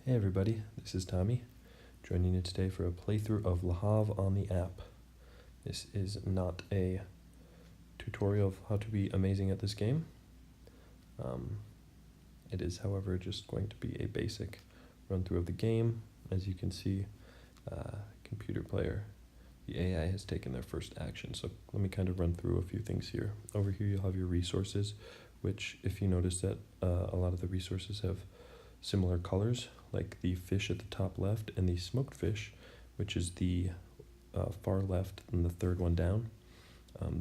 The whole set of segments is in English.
Hey everybody, this is Tommy, joining you today for a playthrough of Le Havre on the app. This is not a tutorial of how to be amazing at this game. It is, however, just going to be a basic run-through of the game. As you can see, computer player, the AI has taken their first action. So let me kind of run through a few things here. Over here you'll have your resources, which if you notice that a lot of the resources have similar colors, like the fish at the top left and the smoked fish, which is the far left and the third one down.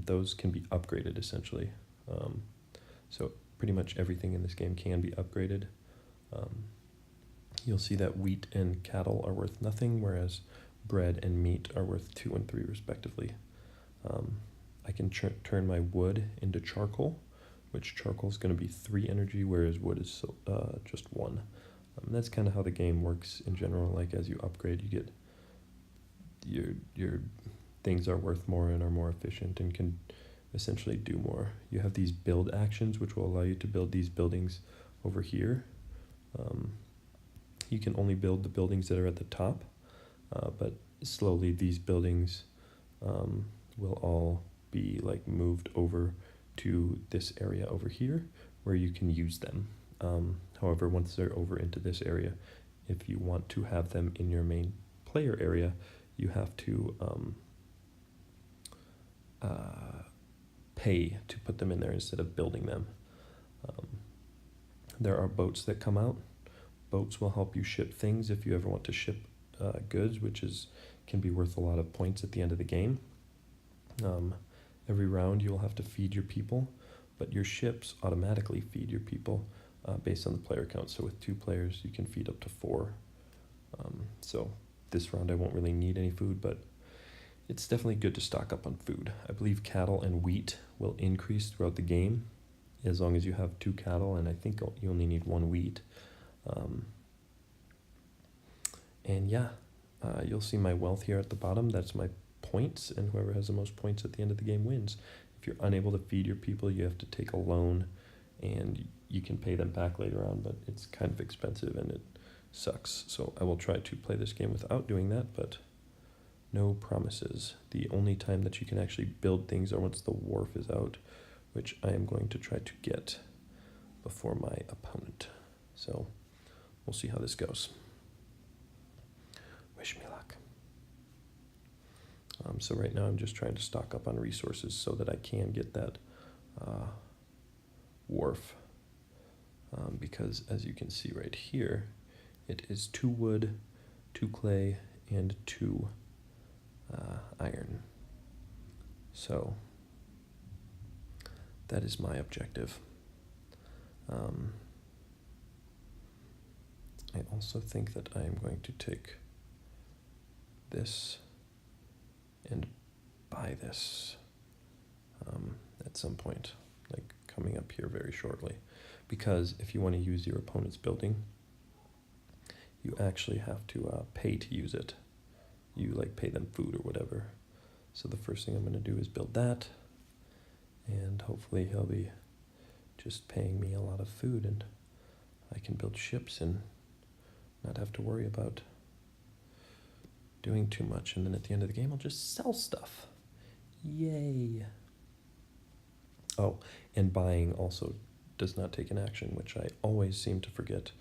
Those can be upgraded essentially. So pretty much everything in this game can be upgraded. You'll see that wheat and cattle are worth nothing, whereas bread and meat are worth 2 and 3 respectively. I can turn my wood into charcoal, which charcoal is going to be 3 energy, whereas wood is just 1. That's kind of how the game works in general. Like as you upgrade, you get your things are worth more and are more efficient and can essentially do more. You have these build actions, which will allow you to build these buildings over here. You can only build the buildings that are at the top, but slowly these buildings will all be like moved over to this area over here where you can use them. However, once they're over into this area, if you want to have them in your main player area, you have to pay to put them in there instead of building them. There are boats that come out. Boats will help you ship things if you ever want to ship goods, which can be worth a lot of points at the end of the game. Every round you'll have to feed your people, but your ships automatically feed your people based on the player count. So with 2 players, you can feed up to 4. So this round I won't really need any food, but it's definitely good to stock up on food. I believe cattle and wheat will increase throughout the game as long as you have 2 cattle, and I think you only need 1 wheat. And yeah, you'll see my wealth here at the bottom. That's my points, and whoever has the most points at the end of the game wins. If you're unable to feed your people, you have to take a loan, and you can pay them back later on, but it's kind of expensive and it sucks. So I will try to play this game without doing that, but no promises. The only time that you can actually build things are once the wharf is out, which I am going to try to get before my opponent. So we'll see how this goes. Wish me luck. So right now I'm just trying to stock up on resources so that I can get that wharf. Because as you can see right here, it is 2 wood, 2 clay, and 2 iron. So that is my objective. I also think that I am going to take this and buy this at some point, like coming up here very shortly, because if you want to use your opponent's building, you actually have to pay to use it. You like pay them food or whatever. So the first thing I'm going to do is build that, and hopefully he'll be just paying me a lot of food and I can build ships and not have to worry about doing too much, and then at the end of the game I'll just sell stuff. Yay. Oh, and buying also does not take an action, which I always seem to forget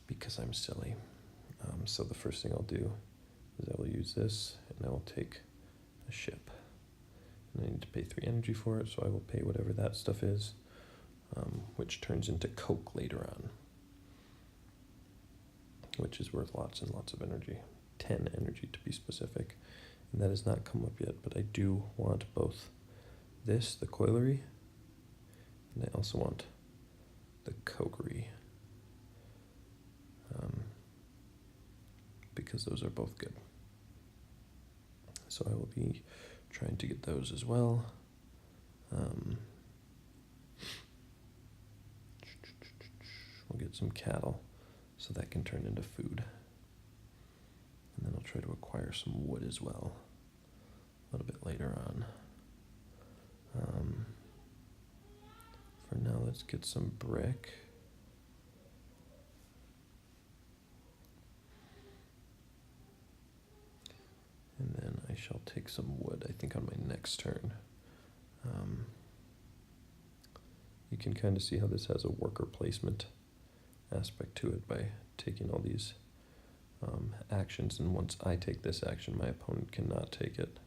because I'm silly. So the first thing I'll do is I will use this and I will take a ship, and I need to pay 3 energy for it, so I will pay whatever that stuff is, which turns into coke later on, which is worth lots and lots of energy. 10 energy to be specific, and that has not come up yet, but I do want both this, the coilery, and I also want the cokery, because those are both good. So I will be trying to get those as well. We'll get some cattle so that can turn into food. And then I'll try to acquire some wood as well a little bit later on. For now, let's get some brick. shall take some wood, I think, on my next turn. You can kind of see how this has a worker placement aspect to it by taking all these actions, and once I take this action, my opponent cannot take it.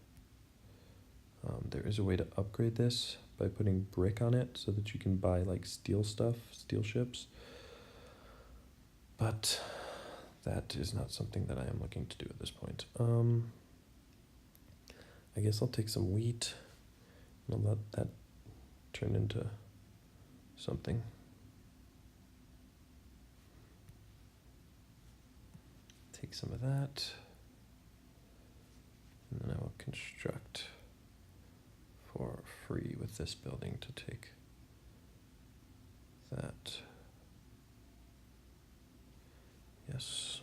There is a way to upgrade this by putting brick on it so that you can buy like steel stuff, steel ships, but that is not something that I am looking to do at this point. I guess I'll take some wheat and I'll let that turn into something. Take some of that, and then I will construct for free with this building to take that. Yes,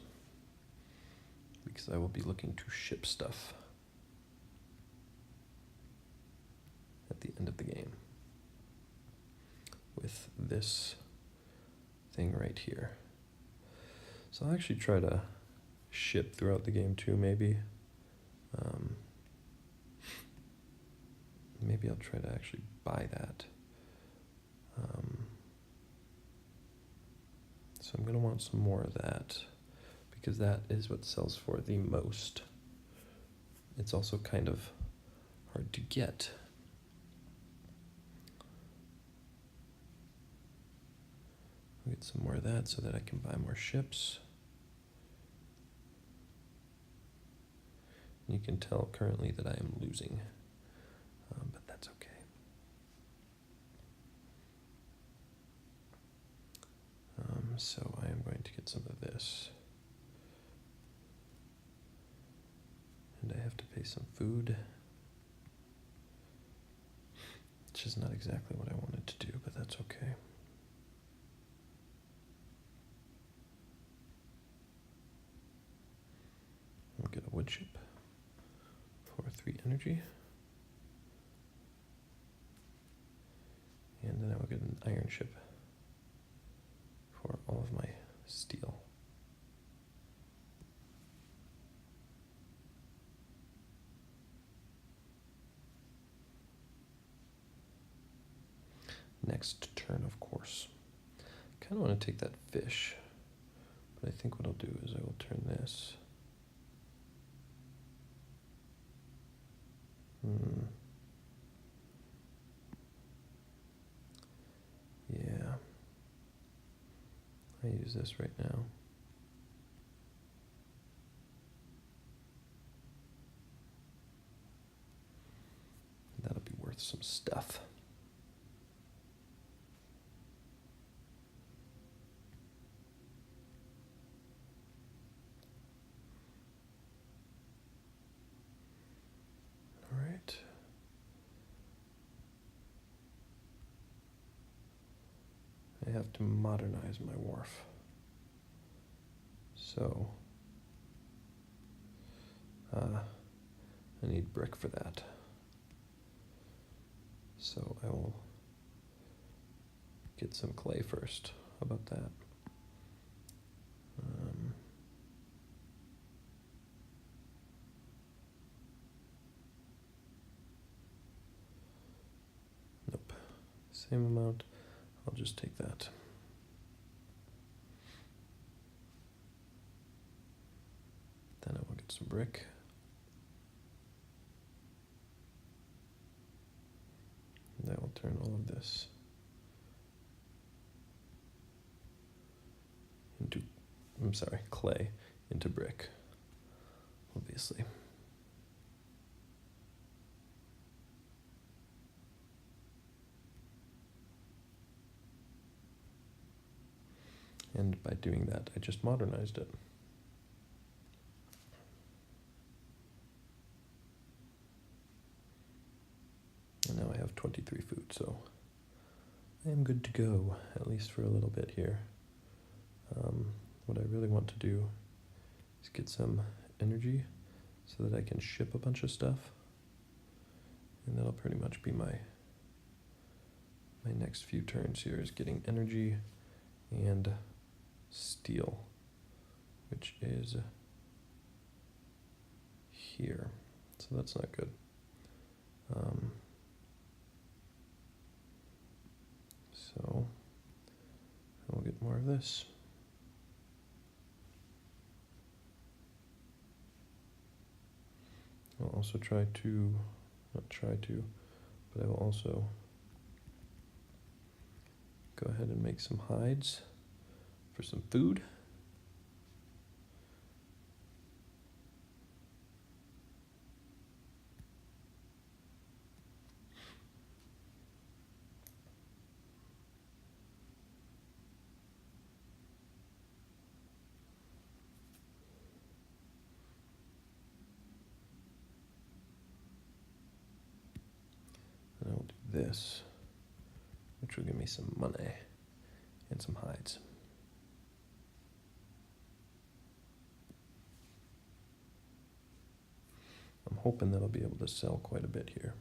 because I will be looking to ship stuff at the end of the game with this thing right here. So I'll actually try to ship throughout the game too, maybe. Maybe I'll try to actually buy that. So I'm going to want some more of that because that is what sells for the most. It's also kind of hard to get. I'll get some more of that so that I can buy more ships. You can tell currently that I am losing, but that's okay. So I am going to get some of this. And I have to pay some food, which is not exactly what I wanted to do, but that's okay. I'll get a wood chip for 3 energy. And then I will get an iron chip for all of my steel. Next turn, of course. Kind of want to take that fish, but I think what I'll do is I will turn this. Yeah. I use this right now. That'll be worth some stuff. All right. I have to modernize my wharf. So, I need brick for that. So I will get some clay first. How about that? Nope. Same amount. I'll just take that. Then I will get some brick. And I will turn all of this into, clay into brick, obviously. And by doing that, I just modernized it. And now I have 23 food, so I am good to go, at least for a little bit here. What I really want to do is get some energy so that I can ship a bunch of stuff. And that'll pretty much be my next few turns here, is getting energy and steel, which is here. so that's not good. So we'll get more of this. I'll also not try to, but I will also go ahead and make some hides for some food. And I'll do this, which will give me some money and some hides. I'm hoping that I'll be able to sell quite a bit here.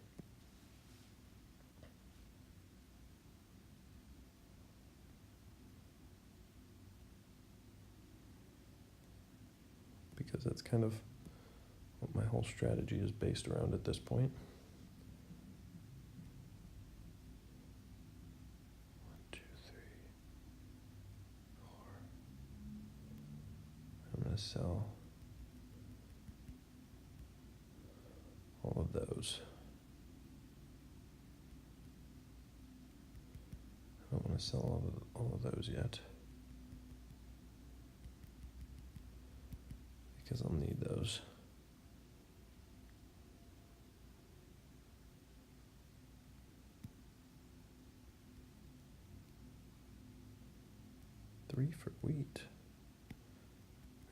Because that's kind of what my whole strategy is based around at this point. 1, 2, 3, 4. I'm going to sell all of those. I don't want to sell all of those yet, because I'll need those. $3 for wheat,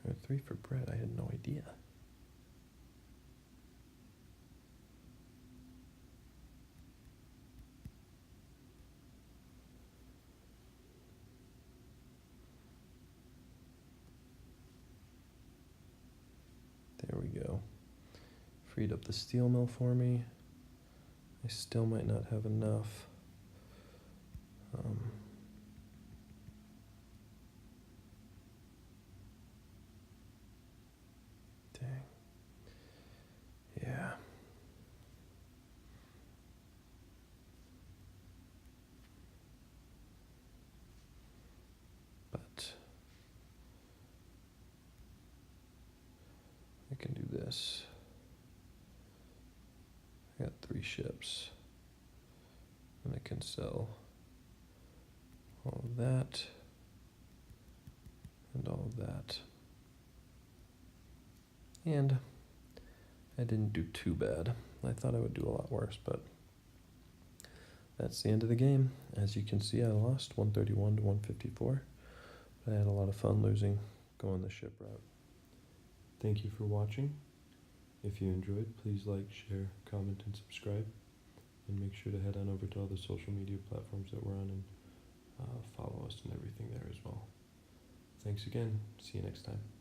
or $3 for bread. I had no idea. There we go. Freed up the steel mill for me. I still might not have enough. Dang. Yeah. But I can do this. I got 3 ships. And I can sell all of that and all of that. And I didn't do too bad. I thought I would do a lot worse, but that's the end of the game. As you can see, I lost 131 to 154. But I had a lot of fun losing, going the ship route. Thank you for watching. If you enjoyed, please like, share, comment, and subscribe. And make sure to head on over to all the social media platforms that we're on and follow us and everything there as well. Thanks again. See you next time.